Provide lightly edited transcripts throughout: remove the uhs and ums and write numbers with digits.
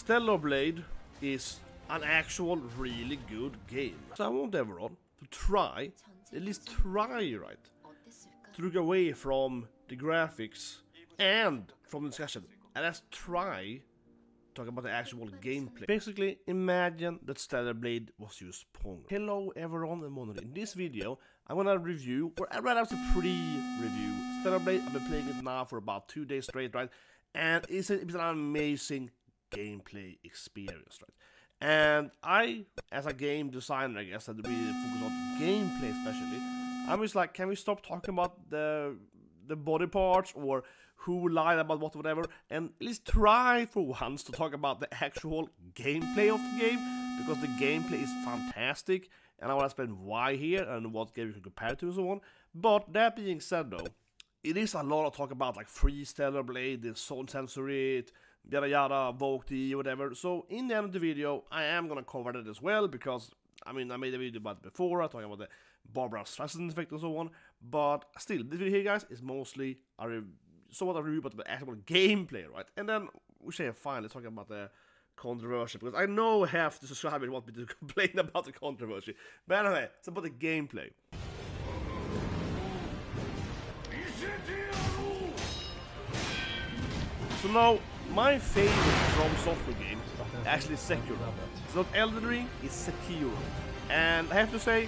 FreeStellarBlade is an actual really good game. So I want everyone to try, at least try, right, to look away from the graphics and from the discussion, and let's try talk about the actual gameplay. Basically, imagine that StellarBlade was just Pong. Hello everyone, I'm Mono. In this video, I'm gonna review, or rather it's a pre-review, StellarBlade. I've been playing it now for about 2 days straight, right? And it's an amazing gameplay experience, right? And I, as a game designer, I guess, that really focus on gameplay especially, I'm just like, can we stop talking about the body parts or who lied about whatever, and at least try for once to talk about the actual gameplay of the game, because the gameplay is fantastic, and I want to explain why here and what game you can compare it to and so on. But that being said though, it is a lot of talk about like FreeStellarBlade, the censoring, yada yada, VOTE, whatever. So in the end of the video, I am gonna cover that as well, because I mean I made a video about it before, talking about the Barbara Streisand effect and so on. But still, this video here, guys, is mostly somewhat a review about the actual gameplay, right? And then we say finally talking about the controversy, because I know half the subscribers want me to complain about the controversy. But anyway, it's about the gameplay. So now, my favorite From Software game actually is Sekiro. It's not Elden Ring, it's Sekiro. And I have to say,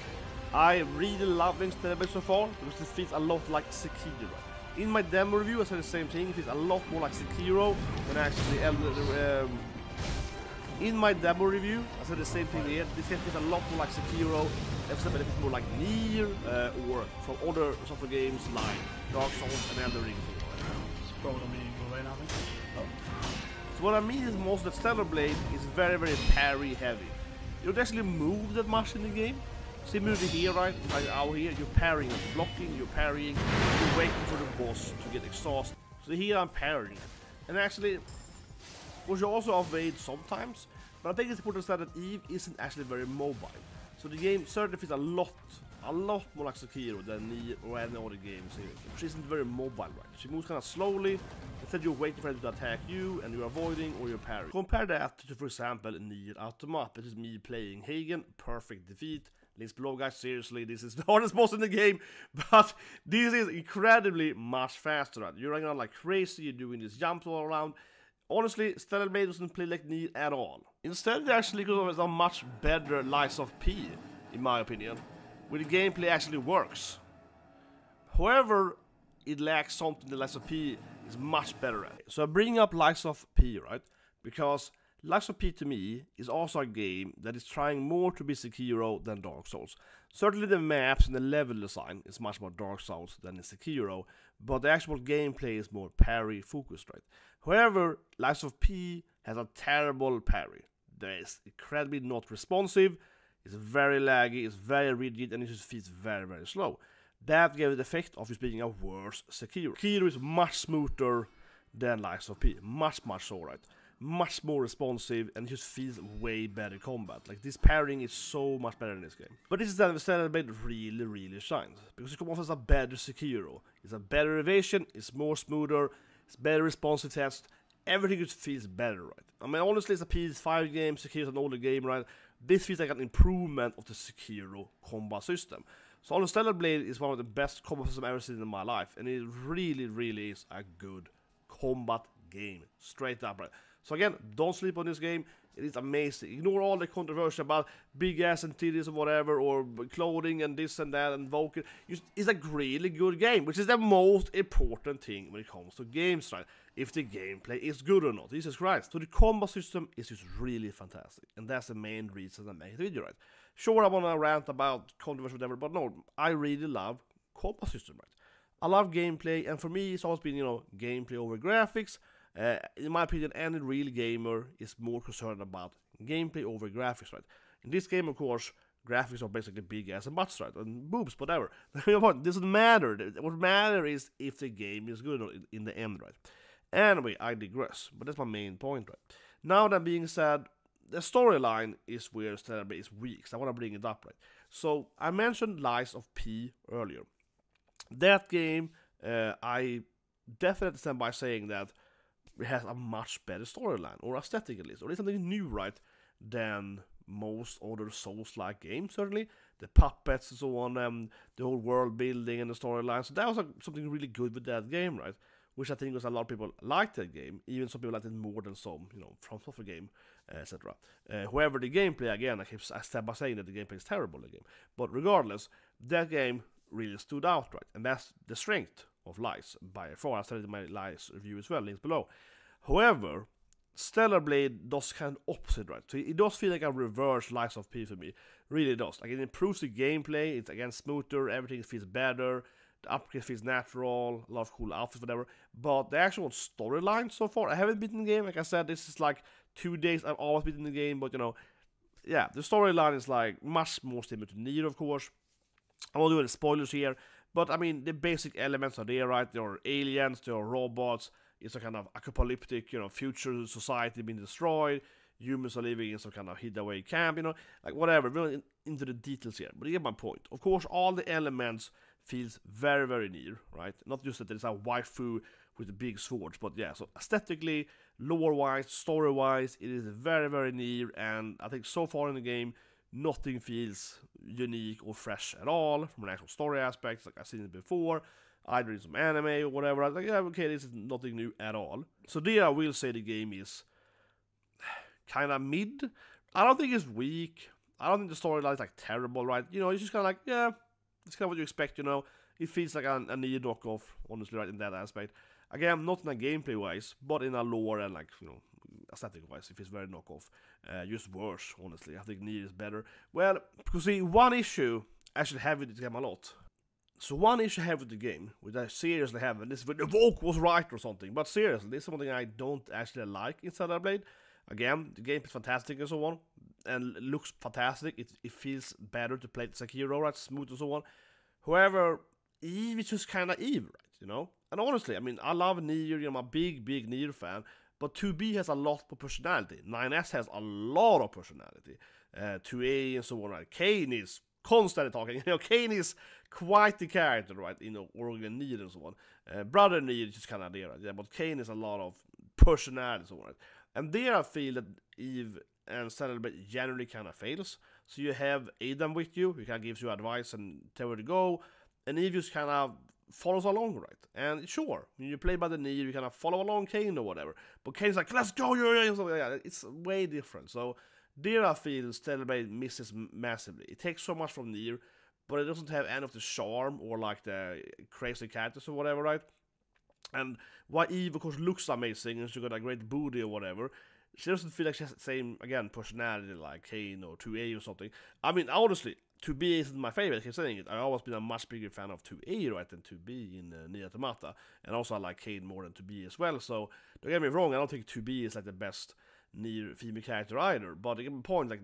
I really love StellarBlade so far, because it feels a lot like Sekiro. In my demo review, I said the same thing. It feels a lot more like Sekiro than actually Elden. In my demo review, I said the same thing here. This game feels a lot more like Sekiro, except that it's more like Nier or from other software games like Dark Souls and Elden Ring. So what I mean is most that StellarBlade is very, very parry heavy. You don't actually move that much in the game. Similarly here, right, like out here, you're parrying, you're blocking, you're parrying, you're waiting for the boss to get exhausted. So here I'm parrying. And actually, which you also evade sometimes, but I think it's important to say that Eve isn't actually very mobile. So the game certainly feels a lot more like Sekiro than Nier or any other games here, which isn't very mobile, right? She moves kind of slowly, instead you're waiting for her to attack you, and you're avoiding or you're parrying. Compare that to, for example, Nier Automata. This is me playing Hegel, perfect defeat. Links below, guys. Seriously, this is the hardest boss in the game, but this is incredibly much faster, right? You're running around like crazy, you're doing these jumps all around. Honestly, StellarBlade doesn't play like Nier at all. Instead, it actually goes a much better Lies of P, in my opinion, where the gameplay actually works. However, it lacks something that Lies of P is much better at. So I bring up Lies of P, right? Because Lies of P to me is also a game that is trying more to be Sekiro than Dark Souls. Certainly the maps and the level design is much more Dark Souls than in Sekiro, but the actual gameplay is more parry focused, right? However, Lies of P has a terrible parry. That is incredibly not responsive, it's very laggy, it's very rigid, and it just feels very, very slow. That gave the effect of just being a worse Sekiro. Sekiro is much smoother than Lies of P, much so, right? Much more responsive, and it just feels way better combat. Like, this parrying is so much better in this game. But this is then StellarBlade really shines, because it comes off as a better Sekiro. It's a better evasion, it's more smoother, it's better responsive test, everything just feels better, right? I mean, honestly, it's a PS5 game, Sekiro's an older game, right? This feels like an improvement of the Sekiro combat system. So StellarBlade is one of the best combat systems I've ever seen in my life, and it really is a good combat game, straight up, right? So again, don't sleep on this game, it is amazing. Ignore all the controversy about big ass and titties or whatever, or clothing and this and that and vocal. It's a really good game, which is the most important thing when it comes to games, right? If the gameplay is good or not, Jesus Christ. So the combat system is just really fantastic, and that's the main reason I make the video, right? Sure, I wanna rant about controversy or whatever, but no, I really love combat system, right? I love gameplay, and for me, it's always been, you know, gameplay over graphics. In my opinion, any real gamer is more concerned about gameplay over graphics, right? In this game, of course, graphics are basically big ass and butts, right? And boobs, whatever. It doesn't matter. What matters is if the game is good or not in the end, right? Anyway, I digress, but that's my main point, right? Now that being said, the storyline is where StellarBlade is weak, so I want to bring it up, right? So, I mentioned Lies of P earlier. That game, I definitely stand by saying that it has a much better storyline, or aesthetic at least, or it's something new, right, than most other Souls-like games, certainly. The puppets and so on, the whole world building and the storyline. So that was something really good with that game, right? Which I think was a lot of people liked that game, even some people liked it more than some, From Software game, etc. However, the gameplay, again, I step by saying that the gameplay is terrible in the game. But regardless, that game really stood out, right? And that's the strength of Lies by far. I started my Lies review as well, links below. However, StellarBlade does kind of opposite, right? So it does feel like a reverse Lies of P for me. Really does. Like, it improves the gameplay, it's again smoother, everything feels better, the upgrade feels natural, a lot of cool outfits, whatever. But the actual storyline so far, I haven't beaten the game. Like I said, this is like 2 days I've always beaten the game, but yeah, the storyline is like much more similar to Nier, of course. I won't do any spoilers here, but I mean, the basic elements are there, right? There are aliens, there are robots, it's a kind of apocalyptic, future society being destroyed, humans are living in some kind of hid away camp, like whatever, really into the details here, but you get my point. Of course, all the elements feels very, very Nier, right? Not just that there's a waifu with the big swords, but yeah, so aesthetically, lore-wise, story-wise, it is very, very Nier, and I think so far in the game, nothing feels unique or fresh at all from an actual story aspect, like I've seen it before, either in some anime or whatever. I was like, yeah, okay, this is nothing new at all. So there I will say the game is kind of mid. I don't think it's weak. I don't think the storyline is like terrible, right? It's just kind of like, yeah, it's kind of what you expect, It feels like a Nier knockoff, honestly, right, in that aspect. Again, not in a gameplay-wise, but in a lore and, like, aesthetic-wise, it feels very knockoff. Just worse, honestly. I think Nier is better. Well, because see, one issue I actually have with this game a lot. So one issue I have with the game, which I seriously have, and this with the Vogue was right or something, but seriously, this is something I don't actually like in StellarBlade. Again, the game is fantastic and so on, and looks fantastic. It feels better to play the Sekiro, right, smooth and so on. However, Eve is just kind of Eve, right, And honestly, I mean, I love Nier, I'm a big, big Nier fan, but 2B has a lot of personality. 9S has a lot of personality. 2A and so on, right? Kane is constantly talking. Kane is quite the character, right? Oregon Nier and so on. Brother Nier is just kind of there, right? Yeah, but Kane is a lot of personality and so on, right? And there I feel that Eve and StellarBlade generally kind of fails. So you have Eiyuden with you, who kind of gives you advice and tell where to go, and Eve just kind of follows along, right? And sure, when you play by the Nier, you kind of follow along Kane or whatever. But Kane's like, let's go, yeah, it's way different. So there I feel StellarBlade misses massively. It takes so much from Nier, but it doesn't have any of the charm or like the crazy characters or whatever, right? And while Eve, of course, looks amazing and she's got a great booty or whatever, she doesn't feel like she has the same, again, personality like Kane or 2A or something. I mean, honestly, 2B isn't my favorite, I keep saying it. I've always been a much bigger fan of 2A, right, than 2B in Nier Automata. And also I like Kane more than 2B as well, so don't get me wrong, I don't think 2B is like the best Nier female character either. But to get my point, like,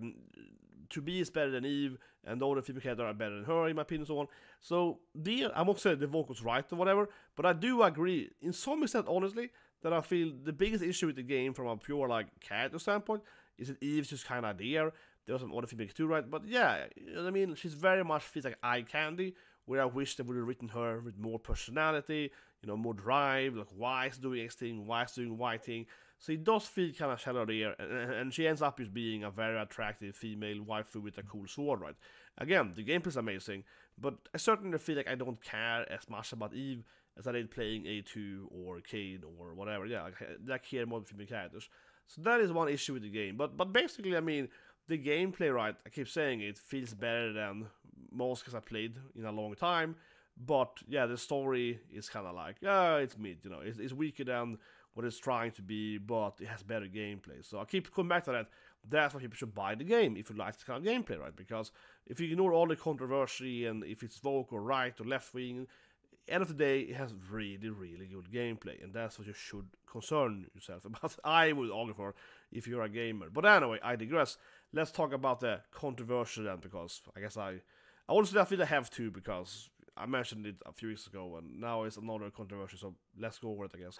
2B is better than Eve, and all the female characters are better than her, in my opinion, and so on. So, I'm not saying the vote was right or whatever, but I do agree, in some extent, honestly, that I feel the biggest issue with the game from a pure, like, character standpoint is that Eve's just kind of there. There are some other females too, right? But yeah, you know what I mean? She's very much feels like eye candy, where I wish they would have written her with more personality, more drive, like why is doing X thing, why is doing Y thing. So it does feel kind of shallow there, and she ends up just being a very attractive female waifu with a cool sword, right? Again, the gameplay is amazing, but I certainly feel like I don't care as much about Eve as I did playing A2 or Cade or whatever. Yeah, I care more about female characters. So that is one issue with the game. But basically, I mean, the gameplay, right, I keep saying it feels better than most games I played in a long time. But yeah, the story is kind of like, yeah, it's mid, it's weaker than what it's trying to be, but it has better gameplay. So I keep coming back to that. That's why people should buy the game if you like this kind of gameplay, right? Because if you ignore all the controversy and if it's woke or right or left wing, end of the day, it has really, really good gameplay, and that's what you should concern yourself about. I would argue for if you're a gamer. But anyway, I digress. Let's talk about the controversy then, because I guess I honestly I feel I have to, because I mentioned it a few weeks ago, and now it's another controversy, so let's go over it, I guess.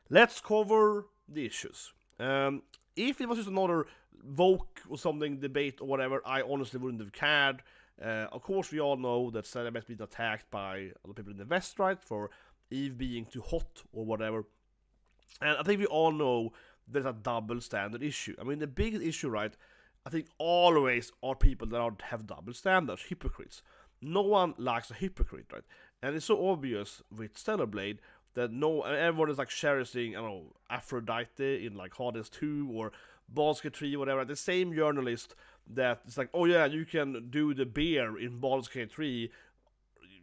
Let's cover the issues. If it was just another woke or something, debate or whatever, I honestly wouldn't have cared. Of course, we all know that StellarBlade has been attacked by other people in the West, right, for Eve being too hot or whatever. And I think we all know there's a double standard issue. I mean, the biggest issue, right, I think always are people that have double standards, hypocrites. No one likes a hypocrite, right? And it's so obvious with StellarBlade that everyone is like cherishing, I don't know, Aphrodite in like Hades 2 or Baldur's 3, whatever. The same journalist that it's like, oh yeah, you can do the bear in Baldur's 3.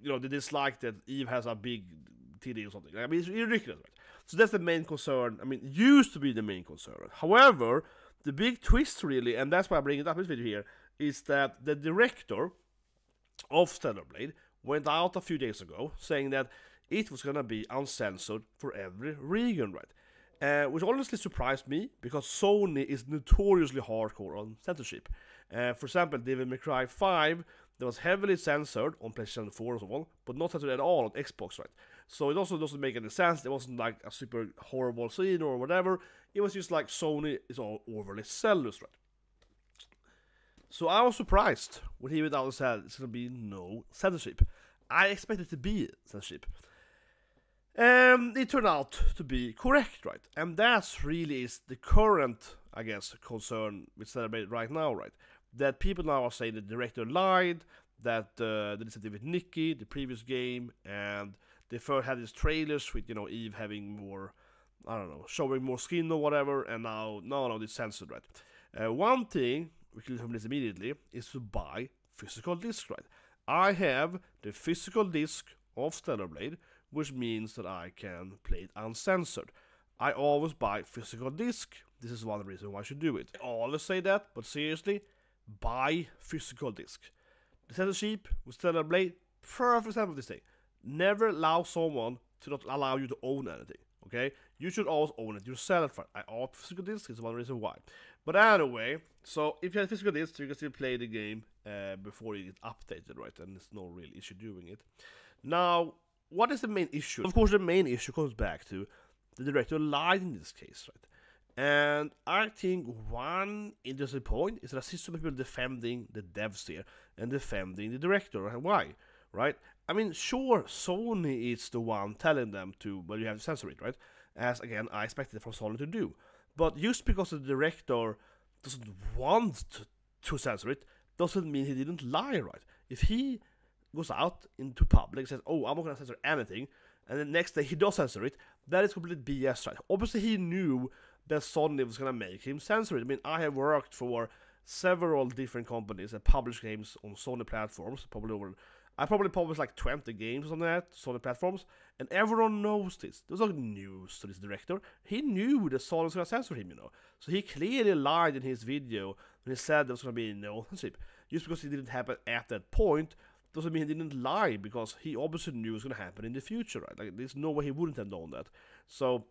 You know, they dislike that Eve has a big titty or something. I mean, it's ridiculous, right? So that's the main concern. I mean, it used to be the main concern. However, the big twist really, and that's why I bring it up in this video here, is that the director of StellarBlade went out a few days ago saying that it was gonna be uncensored for every region, right? Which honestly surprised me, because Sony is notoriously hardcore on censorship. For example, Devil May Cry 5, that was heavily censored on PlayStation 4 and so on, but not censored at all on Xbox, right? So it also doesn't make any sense. It wasn't like a super horrible scene or whatever. It was just like Sony is all overly zealous, right? So I was surprised when he went out and said it's gonna be no censorship. I expected it to be censorship. And it turned out to be correct, right? And that's really is the current, I guess, concern with StellarBlade right now, right? That people now are saying the director lied, that the incentive with Nikki, the previous game, and they first had these trailers with, you know, Eve having more, I don't know, showing more skin or whatever, and now, no, it's censored, right? One thing, we can do this immediately, is to buy physical disc, right? I have the physical disc of StellarBlade, which means that I can play it uncensored. I always buy physical disc. This is one reason why I should do it. I always say that, but seriously, buy physical disc. The censorship with StellarBlade, perfect example of this thing. Never allow someone to not allow you to own anything, okay? You should always own it yourself, right? I own physical disc, is one reason why. But anyway, so if you have physical disc, you can still play the game before you get updated, right? And there's no real issue doing it. Now, what is the main issue? Of course, the main issue comes back to the director lied in this case, right? And I think one interesting point is that I see some people defending the devs here and defending the director. And why? Right? I mean, sure, Sony is the one telling them to, well, you have to censor it, right? As, again, I expected from Sony to do. But just because the director doesn't want to censor it, doesn't mean he didn't lie, right? If he goes out into public and says, oh, I'm not going to censor anything, and the next day he does censor it, that is complete BS, right? Obviously, he knew that Sony was going to make him censor it. I mean, I have worked for several different companies that publish games on Sony platforms, I probably published like 20 games on that, Sony platforms, and everyone knows this. There was no news to this director. He knew that Sony was going to censor him, you know. So he clearly lied in his video when he said there was going to be no censorship. Just because it didn't happen at that point, doesn't mean he didn't lie, because he obviously knew it was going to happen in the future, right? Like, there's no way he wouldn't have known that. So,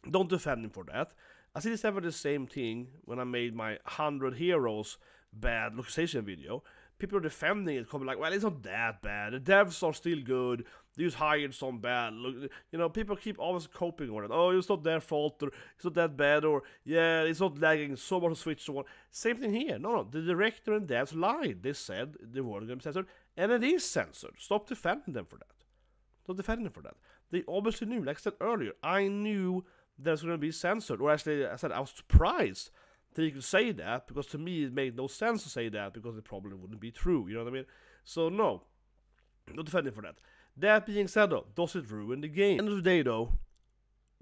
don't defend him for that. I see this ever the same thing when I made my 100 Heroes bad localization video. People are defending it, coming like, well, it's not that bad. The devs are still good. They just hired some bad. You know, people keep always coping on it. Oh, it's not their fault, or it's not that bad, or yeah, it's not lagging so much to switch to one. Same thing here. No, the director and devs lied. They said they weren't going to be censored, and it is censored. Stop defending them for that. Stop defending them for that. They obviously knew, like I said earlier, I knew that it's going to be censored, or actually, I said I was surprised that you could say that, because to me it made no sense to say that, because it probably wouldn't be true, you know what I mean? So no, not defending for that. That being said though, does it ruin the game? At the end of the day though,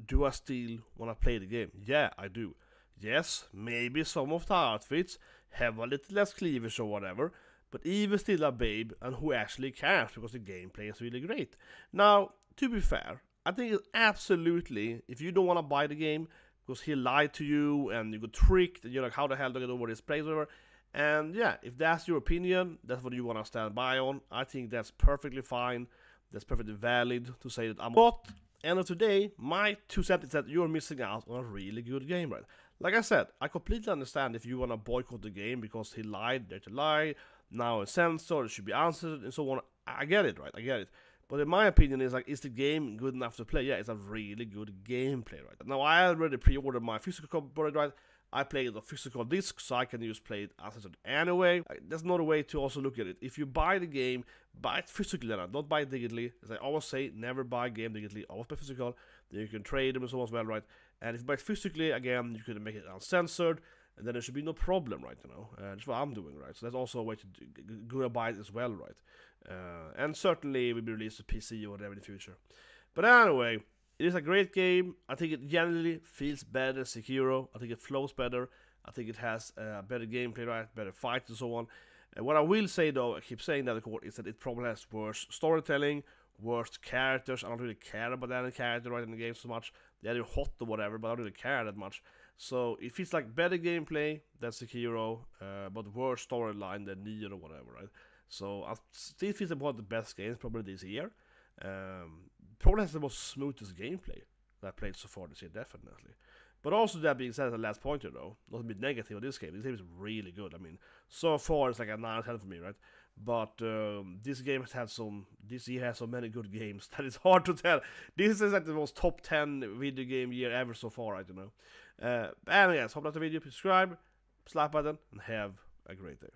do I still want to play the game? Yeah, I do. Yes, maybe some of the outfits have a little less cleavage or whatever, but Eve is still a babe, and who actually cares, because the gameplay is really great. Now, to be fair, I think it's absolutely, if you don't want to buy the game, because he lied to you, and you got tricked, and you're like, how the hell do I get over this place, or whatever. And yeah, if that's your opinion, that's what you want to stand by on, I think that's perfectly fine, that's perfectly valid to say that I'm. But, end of the day, my 2 cents is that you're missing out on a really good game, right? Like I said, I completely understand if you want to boycott the game because he lied, there's a lie, now it's censored, it should be answered, and so on. I get it, right? I get it. But in my opinion, is like, is the game good enough to play? Yeah, it's a really good gameplay, right? Now, I already pre-ordered my physical copy, right? I play it on physical disc, so I can just play it uncensored anyway. There's another way to also look at it. If you buy the game, buy it physically, not buy it digitally. As I always say, never buy a game digitally, always buy physical. Then you can trade them and so on as well, right? And if you buy it physically, again, you can make it uncensored, and then there should be no problem, right? That's what I'm doing, right? So that's also a way to go buy it as well, right? And certainly it will be released to PC or whatever in the future. But anyway, it is a great game. I think it generally feels better than Sekiro. I think it flows better. I think it has better gameplay, right? Better fights and so on. And what I will say though, I keep saying that, of course, is that it probably has worse storytelling, worse characters. I don't really care about any character right in the game so much. They're either hot or whatever, but I don't really care that much. So it feels like better gameplay than Sekiro, but worse storyline than Nier or whatever, right? So I still feel like one of the best games probably this year. Probably has the most smoothest gameplay that I played so far this year, definitely. But also that being said, as a last pointer though, not to be negative on this game is really good. I mean, so far it's like a 9 out of 10 for me, right? But this game has had this year has so many good games that it's hard to tell. This is like the most top 10 video game year ever so far, right? And yes, hope you liked the video, subscribe, slap button, and have a great day.